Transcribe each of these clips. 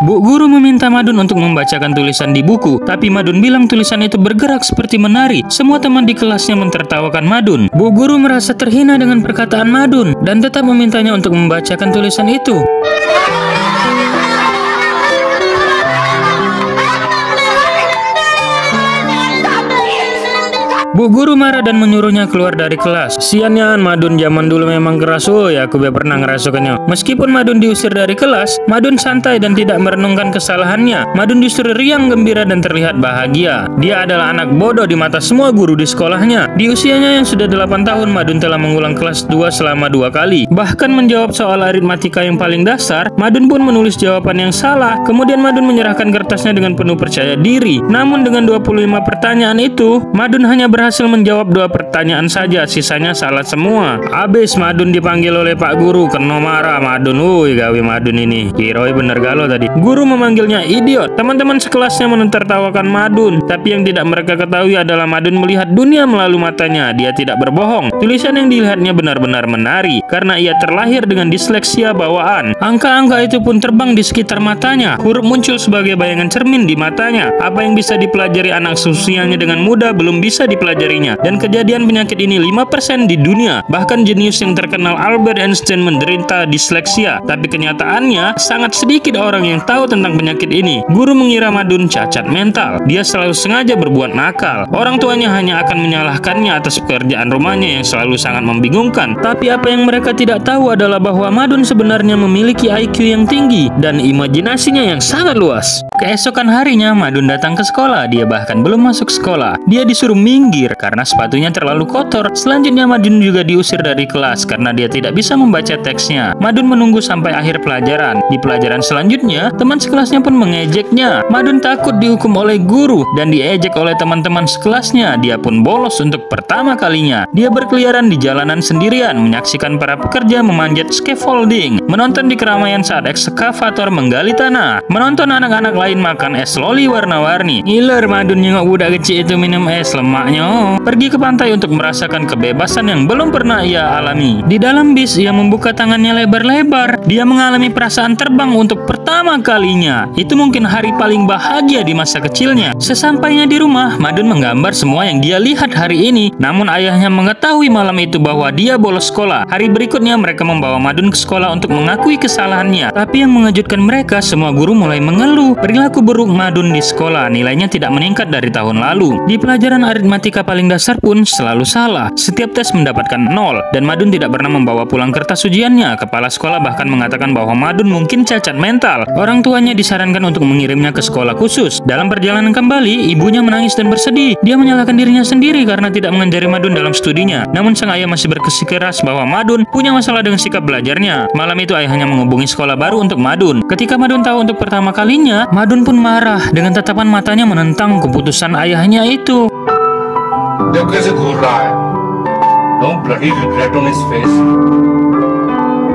Bu guru meminta Madun untuk membacakan tulisan di buku, tapi Madun bilang tulisan itu bergerak seperti menari. Semua teman di kelasnya mentertawakan Madun. Bu guru merasa terhina dengan perkataan Madun dan tetap memintanya untuk membacakan tulisan itu. Bu guru marah dan menyuruhnya keluar dari kelas. Siannya Madun zaman dulu memang keras, ya aku pernah ngerasukannya. Meskipun Madun diusir dari kelas, Madun santai dan tidak merenungkan kesalahannya. Madun justru riang gembira dan terlihat bahagia. Dia adalah anak bodoh di mata semua guru di sekolahnya. Di usianya yang sudah 8 tahun, Madun telah mengulang kelas 2 selama 2 kali. Bahkan menjawab soal aritmatika yang paling dasar, Madun pun menulis jawaban yang salah. Kemudian Madun menyerahkan kertasnya dengan penuh percaya diri. Namun dengan 25 pertanyaan itu, Madun hanya berhasil menjawab 2 pertanyaan saja, sisanya salah semua. Abis Madun dipanggil oleh Pak Guru, kena marah Madun. Gawe Madun ini kiroi bener galau tadi. Guru memanggilnya idiot. Teman-teman sekelasnya menertawakan Madun, tapi yang tidak mereka ketahui adalah Madun melihat dunia melalui matanya. Dia tidak berbohong. Tulisan yang dilihatnya benar-benar menari karena ia terlahir dengan disleksia bawaan. Angka-angka itu pun terbang di sekitar matanya. Huruf muncul sebagai bayangan cermin di matanya. Apa yang bisa dipelajari anak seusianya dengan mudah belum bisa dipelajarinya. Dan kejadian penyakit ini 5% di dunia. Bahkan jenius yang terkenal Albert Einstein menderita disleksia. Tapi kenyataannya sangat sedikit orang yang tahu tentang penyakit ini. Guru mengira Madun cacat mental. Dia selalu sengaja berbuat nakal. Orang tuanya hanya akan menyalahkannya atas pekerjaan rumahnya yang selalu sangat membingungkan. Tapi apa yang mereka tidak tahu adalah bahwa Madun sebenarnya memiliki IQ yang tinggi dan imajinasinya yang sangat luas. Keesokan harinya Madun datang ke sekolah. Dia bahkan belum masuk sekolah. Dia disuruh minggir karena sepatunya terlalu kotor. Selanjutnya Madun juga diusir dari kelas karena dia tidak bisa membaca teksnya. Madun menunggu sampai akhir pelajaran. Di pelajaran selanjutnya, teman sekelasnya pun mengejeknya. Madun takut dihukum oleh guru dan diejek oleh teman-teman sekelasnya. Dia pun bolos untuk pertama kalinya. Dia berkeliaran di jalanan sendirian, menyaksikan para pekerja memanjat scaffolding, menonton di keramaian saat ekskavator menggali tanah, menonton anak-anak lain makan es loli warna-warni. Ngiler Madun nyengok budak kecil itu minum es lemaknya. Pergi ke pantai untuk merasakan kebebasan yang belum pernah ia alami. Di dalam bis ia membuka tangannya lebar-lebar. Dia mengalami perasaan terbang untuk pertama kalinya. Itu mungkin hari paling bahagia di masa kecilnya. Sesampainya di rumah, Madun menggambar semua yang dia lihat hari ini. Namun ayahnya mengetahui malam itu bahwa dia bolos sekolah. Hari berikutnya mereka membawa Madun ke sekolah untuk mengakui kesalahannya. Tapi yang mengejutkan mereka, semua guru mulai mengeluh. Perilaku buruk Madun di sekolah, nilainya tidak meningkat dari tahun lalu. Di pelajaran aritmatika paling dasar pun selalu salah. Setiap tes mendapatkan 0 dan Madun tidak pernah membawa pulang kertas ujiannya. Kepala sekolah bahkan mengatakan bahwa Madun mungkin cacat mental. Orang tuanya disarankan untuk mengirimnya ke sekolah khusus. Dalam perjalanan kembali, ibunya menangis dan bersedih. Dia menyalahkan dirinya sendiri karena tidak mengajari Madun dalam studinya. Namun sang ayah masih bersikeras bahwa Madun punya masalah dengan sikap belajarnya. Malam itu ayahnya menghubungi sekolah baru untuk Madun. Ketika Madun tahu untuk pertama kalinya, Madun pun marah dengan tatapan matanya menentang keputusan ayahnya itu. देखो कैसे घूर रहा है, no bloody regret on his face.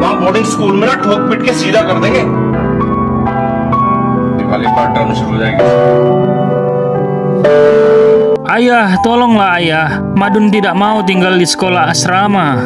वहाँ boarding school में ना ठोक पीट के सीधा कर देंगे. दिवाली पार्ट टर्म शुरू हो जाएगी. Ayah, tolonglah ayah. Madun tidak mau tinggal di sekolah asrama.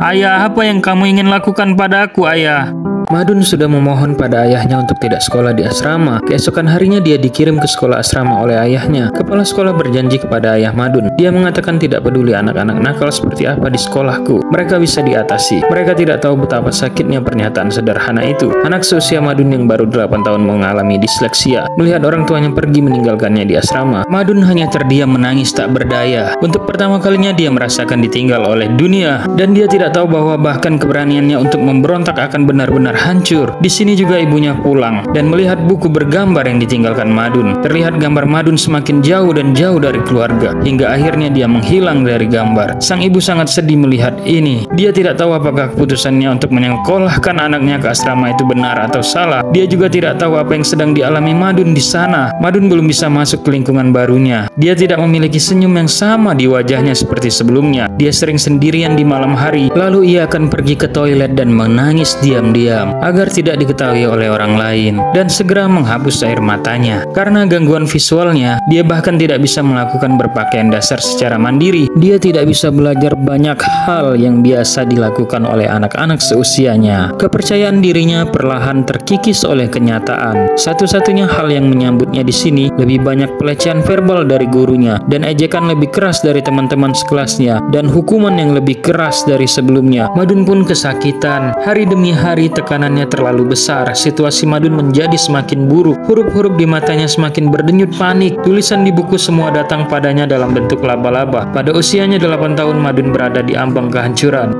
Ayah, apa yang kamu ingin lakukan padaku, ayah? Madun sudah memohon pada ayahnya untuk tidak sekolah di asrama. Keesokan harinya dia dikirim ke sekolah asrama oleh ayahnya. Kepala sekolah berjanji kepada ayah Madun. Dia mengatakan tidak peduli anak-anak nakal seperti apa di sekolahku. Mereka bisa diatasi. Mereka tidak tahu betapa sakitnya pernyataan sederhana itu. Anak seusia Madun yang baru 8 tahun mengalami disleksia. Melihat orang tuanya pergi meninggalkannya di asrama, Madun hanya terdiam menangis tak berdaya. Untuk pertama kalinya dia merasakan ditinggal oleh dunia. Dan dia tidak tahu bahwa bahkan keberaniannya untuk memberontak akan benar-benar hancur. Di sini juga ibunya pulang dan melihat buku bergambar yang ditinggalkan Madun. Terlihat gambar Madun semakin jauh dan jauh dari keluarga hingga akhirnya dia menghilang dari gambar. Sang ibu sangat sedih melihat ini. Dia tidak tahu apakah keputusannya untuk menyekolahkan anaknya ke asrama itu benar atau salah. Dia juga tidak tahu apa yang sedang dialami Madun di sana. Madun belum bisa masuk ke lingkungan barunya. Dia tidak memiliki senyum yang sama di wajahnya seperti sebelumnya. Dia sering sendirian di malam hari, lalu ia akan pergi ke toilet dan menangis diam-diam. diam agar tidak diketahui oleh orang lain dan segera menghapus air matanya. Karena gangguan visualnya, dia bahkan tidak bisa melakukan berpakaian dasar secara mandiri. Dia tidak bisa belajar banyak hal yang biasa dilakukan oleh anak-anak seusianya. Kepercayaan dirinya perlahan terkikis oleh kenyataan. Satu-satunya hal yang menyambutnya di sini lebih banyak pelecehan verbal dari gurunya dan ejekan lebih keras dari teman-teman sekelasnya dan hukuman yang lebih keras dari sebelumnya. Madun pun kesakitan. Hari demi hari tekanannya terlalu besar. Situasi Madun menjadi semakin buruk. Huruf-huruf di matanya semakin berdenyut panik. Tulisan di buku semua datang padanya dalam bentuk laba-laba. Pada usianya 8 tahun, Madun berada di ambang kehancuran.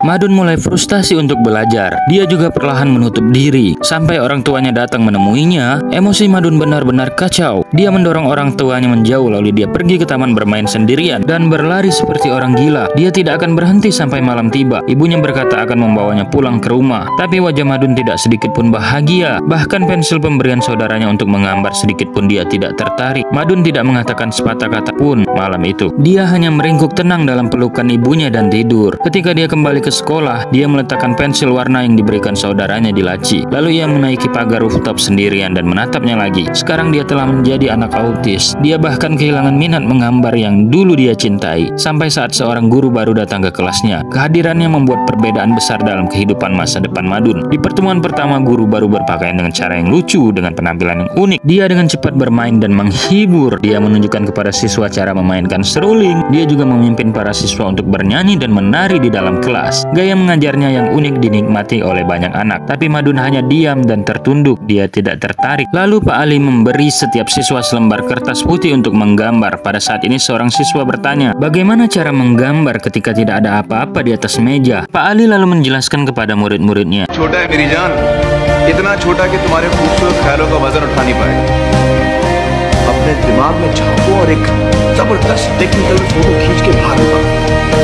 Madun mulai frustasi untuk belajar. Dia juga perlahan menutup diri. Sampai orang tuanya datang menemuinya, emosi Madun benar-benar kacau. Dia mendorong orang tuanya menjauh, lalu dia pergi ke taman bermain sendirian dan berlari seperti orang gila. Dia tidak akan berhenti sampai malam tiba. Ibunya berkata akan membawanya pulang ke rumah. Tapi wajah Madun tidak sedikit pun bahagia. Bahkan pensil pemberian saudaranya untuk menggambar sedikit pun dia tidak tertarik. Madun tidak mengatakan sepatah kata pun malam itu. Dia hanya meringkuk tenang dalam pelukan ibunya dan tidur. Ketika dia kembali ke sekolah, dia meletakkan pensil warna yang diberikan saudaranya di laci. Lalu ia menaiki pagar rooftop sendirian dan menatapnya lagi. Sekarang dia telah menjadi anak autis. Dia bahkan kehilangan minat menggambar yang dulu dia cintai. Sampai saat seorang guru baru datang ke kelasnya. Kehadirannya membuat perbedaan besar dalam kehidupan masa depan Madun. Di pertemuan pertama, guru baru berpakaian dengan cara yang lucu, dengan penampilan yang unik. Dia dengan cepat bermain dan menghibur. Dia menunjukkan kepada siswa cara memainkan seruling. Dia juga memimpin para siswa untuk bernyanyi dan menari di dalam kelas. Gaya mengajarnya yang unik dinikmati oleh banyak anak, tapi Madun hanya diam dan tertunduk. Dia tidak tertarik. Lalu Pak Ali memberi setiap siswa selembar kertas putih untuk menggambar. Pada saat ini seorang siswa bertanya, bagaimana cara menggambar ketika tidak ada apa-apa di atas meja? Pak Ali lalu menjelaskan kepada murid-muridnya, छोटा है मेरी जान, इतना छोटा कि तुम्हारे खूबसूरत ख्यालों का वजन उठा नहीं पाए। अपने दिमाग में झांको और एक जबरदस्त टेक्निकल फोटो खींच के बाहर निकालो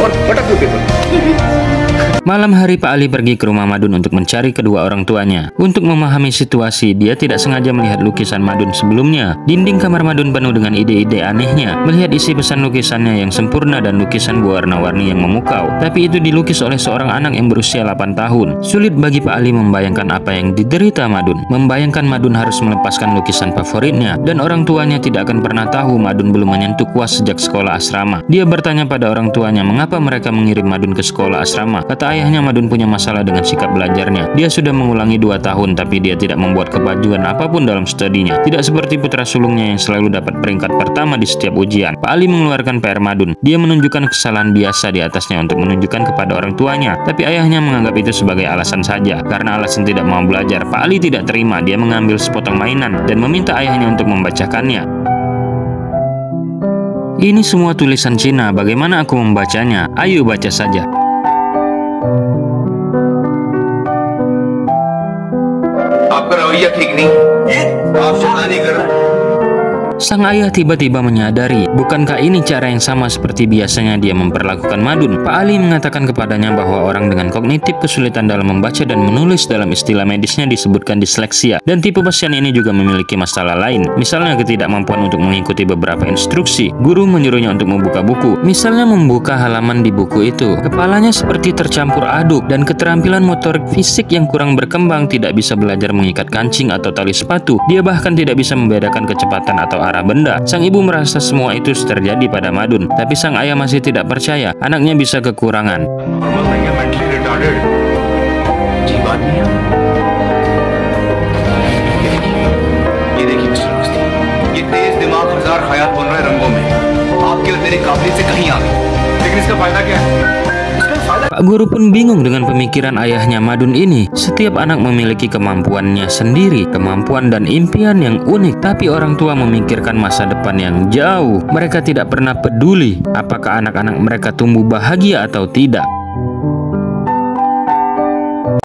और पटक दो paper. Malam hari Pak Ali pergi ke rumah Madun untuk mencari kedua orang tuanya. Untuk memahami situasi, dia tidak sengaja melihat lukisan Madun sebelumnya. Dinding kamar Madun penuh dengan ide-ide anehnya. Melihat isi pesan lukisannya yang sempurna dan lukisan berwarna-warni yang memukau. Tapi itu dilukis oleh seorang anak yang berusia 8 tahun. Sulit bagi Pak Ali membayangkan apa yang diderita Madun. Membayangkan Madun harus melepaskan lukisan favoritnya. Dan orang tuanya tidak akan pernah tahu Madun belum menyentuh kuas sejak sekolah asrama. Dia bertanya pada orang tuanya mengapa mereka mengirim Madun ke sekolah asrama. Kata ayahnya, Madun punya masalah dengan sikap belajarnya. Dia sudah mengulangi 2 tahun, tapi dia tidak membuat kemajuan apapun dalam studinya. Tidak seperti putra sulungnya yang selalu dapat peringkat pertama di setiap ujian. Pak Ali mengeluarkan PR Madun. Dia menunjukkan kesalahan biasa di atasnya untuk menunjukkan kepada orang tuanya. Tapi ayahnya menganggap itu sebagai alasan saja. Karena alasan tidak mau belajar, Pak Ali tidak terima. Dia mengambil sepotong mainan dan meminta ayahnya untuk membacakannya. Ini semua tulisan Cina, bagaimana aku membacanya? Ayo baca saja. आपका रवैया ठीक नहीं, आप शैतानी कर रहे हैं। Sang ayah tiba-tiba menyadari, bukankah ini cara yang sama seperti biasanya dia memperlakukan Madun? Pak Ali mengatakan kepadanya bahwa orang dengan kognitif kesulitan dalam membaca dan menulis dalam istilah medisnya disebutkan disleksia. Dan tipe pasien ini juga memiliki masalah lain. Misalnya ketidakmampuan untuk mengikuti beberapa instruksi. Guru menyuruhnya untuk membuka buku. Misalnya membuka halaman di buku itu. Kepalanya seperti tercampur aduk dan keterampilan motorik fisik yang kurang berkembang, tidak bisa belajar mengikat kancing atau tali sepatu. Dia bahkan tidak bisa membedakan kecepatan atau arah benda. Sang ibu merasa semua itu terjadi pada Madun, tapi sang ayah masih tidak percaya anaknya bisa kekurangan. Pak Guru pun bingung dengan pemikiran ayahnya Madun ini. Setiap anak memiliki kemampuannya sendiri, kemampuan dan impian yang unik, tapi orang tua memikirkan masa depan yang jauh. Mereka tidak pernah peduli apakah anak-anak mereka tumbuh bahagia atau tidak.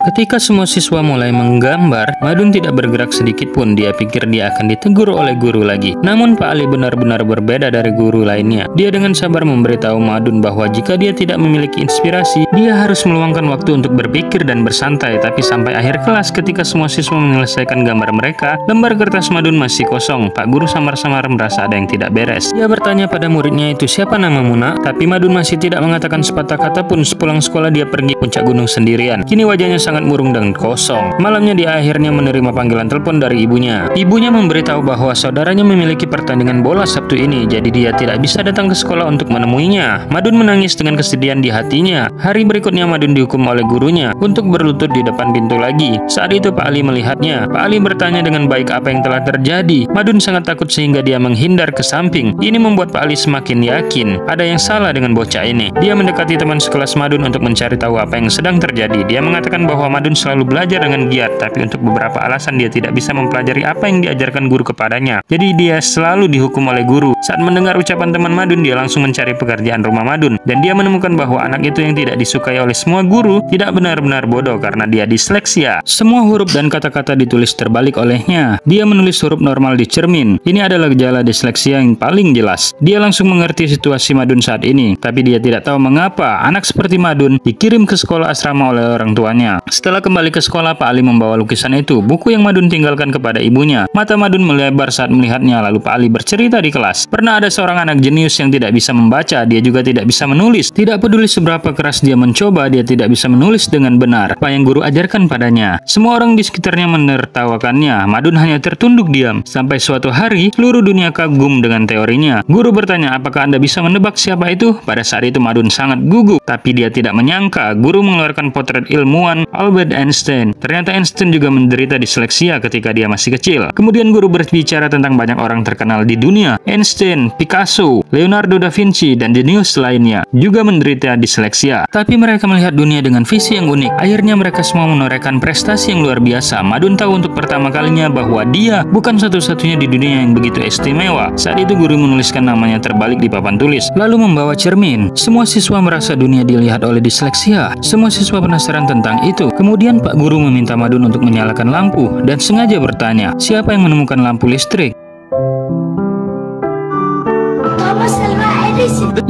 Ketika semua siswa mulai menggambar, Madun tidak bergerak sedikit pun. Dia pikir dia akan ditegur oleh guru lagi. Namun Pak Ali benar-benar berbeda dari guru lainnya. Dia dengan sabar memberitahu Madun bahwa jika dia tidak memiliki inspirasi, dia harus meluangkan waktu untuk berpikir dan bersantai. Tapi sampai akhir kelas, ketika semua siswa menyelesaikan gambar mereka, lembar kertas Madun masih kosong. Pak guru samar-samar merasa ada yang tidak beres. Dia bertanya pada muridnya itu, siapa namamu nak? Tapi Madun masih tidak mengatakan sepatah kata pun. Sepulang sekolah dia pergi puncak gunung sendirian. Kini wajahnya sangat murung dan kosong. Malamnya dia akhirnya menerima panggilan telepon dari ibunya. Ibunya memberitahu bahwa saudaranya memiliki pertandingan bola Sabtu ini, jadi dia tidak bisa datang ke sekolah untuk menemuinya. Madun menangis dengan kesedihan di hatinya. Hari berikutnya Madun dihukum oleh gurunya untuk berlutut di depan pintu lagi. Saat itu Pak Ali melihatnya. Pak Ali bertanya dengan baik apa yang telah terjadi. Madun sangat takut sehingga dia menghindar ke samping. Ini membuat Pak Ali semakin yakin ada yang salah dengan bocah ini. Dia mendekati teman sekelas Madun untuk mencari tahu apa yang sedang terjadi. Dia mengatakan bahwa Madun selalu belajar dengan giat, tapi untuk beberapa alasan dia tidak bisa mempelajari apa yang diajarkan guru kepadanya. Jadi dia selalu dihukum oleh guru. Saat mendengar ucapan teman Madun, dia langsung mencari pekerjaan rumah Madun, dan dia menemukan bahwa anak itu yang tidak disukai oleh semua guru tidak benar-benar bodoh karena dia disleksia. Semua huruf dan kata-kata ditulis terbalik olehnya. Dia menulis huruf normal di cermin. Ini adalah gejala disleksia yang paling jelas. Dia langsung mengerti situasi Madun saat ini, tapi dia tidak tahu mengapa anak seperti Madun dikirim ke sekolah asrama oleh orang tuanya. Setelah kembali ke sekolah, Pak Ali membawa lukisan itu, buku yang Madun tinggalkan, kepada ibunya. Mata Madun melebar saat melihatnya, lalu Pak Ali bercerita di kelas. Pernah ada seorang anak jenius yang tidak bisa membaca, dia juga tidak bisa menulis. Tidak peduli seberapa keras dia mencoba, dia tidak bisa menulis dengan benar apa yang guru ajarkan padanya. Semua orang di sekitarnya menertawakannya. Madun hanya tertunduk diam. Sampai suatu hari, seluruh dunia kagum dengan teorinya. Guru bertanya, apakah Anda bisa menebak siapa itu? Pada saat itu Madun sangat gugup, tapi dia tidak menyangka guru mengeluarkan potret ilmuwan Albert Einstein. Ternyata Einstein juga menderita disleksia ketika dia masih kecil. Kemudian guru berbicara tentang banyak orang terkenal di dunia. Einstein, Picasso, Leonardo da Vinci, dan jenius lainnya juga menderita disleksia. Tapi mereka melihat dunia dengan visi yang unik. Akhirnya mereka semua menorehkan prestasi yang luar biasa. Madun tahu untuk pertama kalinya bahwa dia bukan satu-satunya di dunia yang begitu istimewa. Saat itu guru menuliskan namanya terbalik di papan tulis, lalu membawa cermin. Semua siswa merasa dunia dilihat oleh disleksia. Semua siswa penasaran tentang itu. Kemudian Pak Guru meminta Madun untuk menyalakan lampu dan sengaja bertanya, siapa yang menemukan lampu listrik?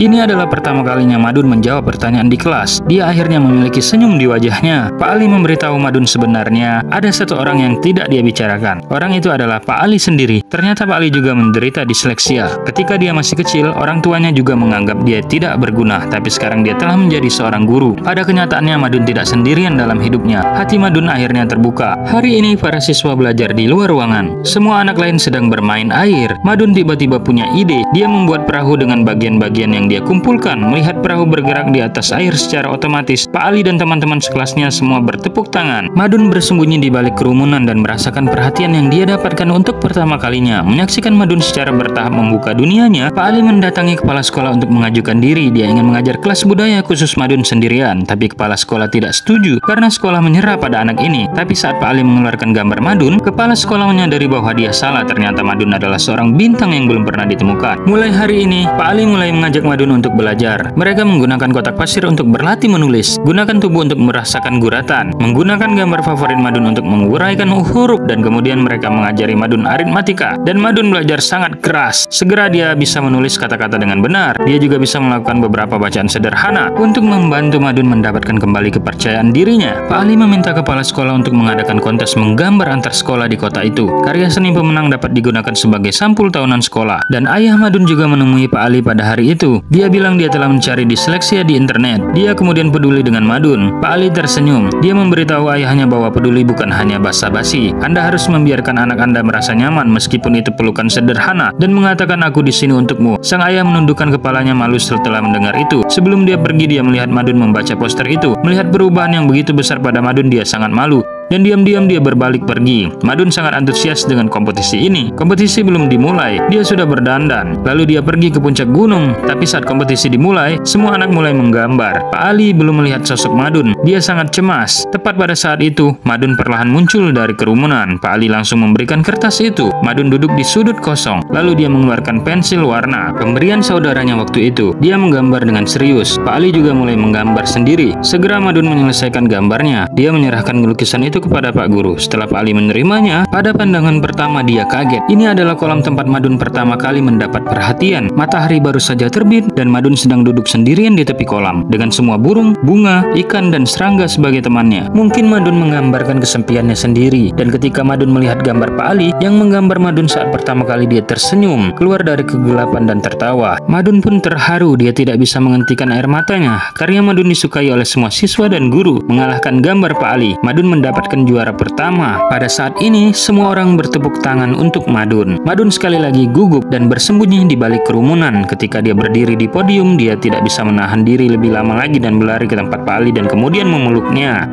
Ini adalah pertama kalinya Madun menjawab pertanyaan di kelas. Dia akhirnya memiliki senyum di wajahnya. Pak Ali memberitahu Madun sebenarnya ada satu orang yang tidak dia bicarakan. Orang itu adalah Pak Ali sendiri. Ternyata Pak Ali juga menderita disleksia. Ketika dia masih kecil, orang tuanya juga menganggap dia tidak berguna. Tapi sekarang dia telah menjadi seorang guru. Pada kenyataannya Madun tidak sendirian dalam hidupnya. Hati Madun akhirnya terbuka. Hari ini para siswa belajar di luar ruangan. Semua anak lain sedang bermain air. Madun tiba-tiba punya ide. Dia membuat perahu dengan bagian-bagian yang dia kumpulkan. Melihat perahu bergerak di atas air secara otomatis, Pak Ali dan teman-teman sekelasnya semua bertepuk tangan. Madun bersembunyi di balik kerumunan dan merasakan perhatian yang dia dapatkan untuk pertama kalinya. Menyaksikan Madun secara bertahap membuka dunianya, Pak Ali mendatangi kepala sekolah untuk mengajukan diri. Dia ingin mengajar kelas budaya khusus Madun sendirian, tapi kepala sekolah tidak setuju karena sekolah menyerah pada anak ini. Tapi saat Pak Ali mengeluarkan gambar Madun, kepala sekolah menyadari bahwa dia salah. Ternyata Madun adalah seorang bintang yang belum pernah ditemukan. Mulai hari ini, Pak Ali mulai mengajak Madun untuk belajar. Mereka menggunakan kotak pasir untuk berlatih menulis, gunakan tubuh untuk merasakan guratan, menggunakan gambar favorit Madun untuk menguraikan huruf, dan kemudian mereka mengajari Madun aritmatika. Dan Madun belajar sangat keras. Segera dia bisa menulis kata-kata dengan benar. Dia juga bisa melakukan beberapa bacaan sederhana untuk membantu Madun mendapatkan kembali kepercayaan dirinya. Pak Ali meminta kepala sekolah untuk mengadakan kontes menggambar antar sekolah di kota itu. Karya seni pemenang dapat digunakan sebagai sampul tahunan sekolah. Dan ayah Madun juga menemui Pak Ali pada hari itu. Dia bilang dia telah mencari disleksia di internet. Dia kemudian peduli dengan Madun. Pak Ali tersenyum. Dia memberitahu ayahnya bahwa peduli bukan hanya basa-basi. Anda harus membiarkan anak Anda merasa nyaman meskipun itu pelukan sederhana, dan mengatakan aku di sini untukmu. Sang ayah menundukkan kepalanya malu setelah mendengar itu. Sebelum dia pergi, dia melihat Madun membaca poster itu. Melihat perubahan yang begitu besar pada Madun, dia sangat malu. dan diam-diam dia berbalik pergi. Madun sangat antusias dengan kompetisi ini. Kompetisi belum dimulai, dia sudah berdandan. Lalu dia pergi ke puncak gunung. Tapi saat kompetisi dimulai, semua anak mulai menggambar. Pak Ali belum melihat sosok Madun. Dia sangat cemas. Tepat pada saat itu, Madun perlahan muncul dari kerumunan. Pak Ali langsung memberikan kertas itu. Madun duduk di sudut kosong. Lalu dia mengeluarkan pensil warna pemberian saudaranya waktu itu. Dia menggambar dengan serius. Pak Ali juga mulai menggambar sendiri. Segera Madun menyelesaikan gambarnya. Dia menyerahkan lukisan itu kepada Pak Guru. Setelah Pak Ali menerimanya, pada pandangan pertama dia kaget. Ini adalah kolam tempat Madun pertama kali mendapat perhatian. Matahari baru saja terbit dan Madun sedang duduk sendirian di tepi kolam dengan semua burung, bunga, ikan, dan serangga sebagai temannya. Mungkin Madun menggambarkan kesepiannya sendiri. Dan ketika Madun melihat gambar Pak Ali yang menggambar Madun saat pertama kali, dia tersenyum, keluar dari kegelapan dan tertawa. Madun pun terharu. Dia tidak bisa menghentikan air matanya. Karya Madun disukai oleh semua siswa dan guru. Mengalahkan gambar Pak Ali, Madun mendapatkan juara pertama. Pada saat ini, semua orang bertepuk tangan untuk Madun. Madun sekali lagi gugup dan bersembunyi di balik kerumunan. Ketika dia berdiri di podium, dia tidak bisa menahan diri lebih lama lagi dan berlari ke tempat Pak Ali dan kemudian memeluknya.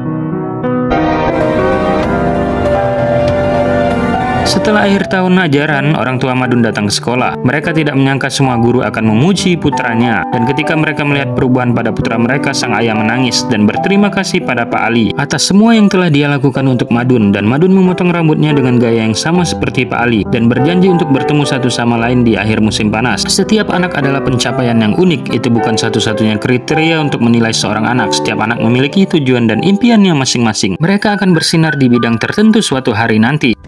Setelah akhir tahun ajaran, orang tua Madun datang ke sekolah. Mereka tidak menyangka semua guru akan memuji putranya. Dan ketika mereka melihat perubahan pada putra mereka, sang ayah menangis dan berterima kasih pada Pak Ali atas semua yang telah dia lakukan untuk Madun. Dan Madun memotong rambutnya dengan gaya yang sama seperti Pak Ali dan berjanji untuk bertemu satu sama lain di akhir musim panas. Setiap anak adalah pencapaian yang unik. Itu bukan satu-satunya kriteria untuk menilai seorang anak. Setiap anak memiliki tujuan dan impiannya masing-masing. Mereka akan bersinar di bidang tertentu suatu hari nanti.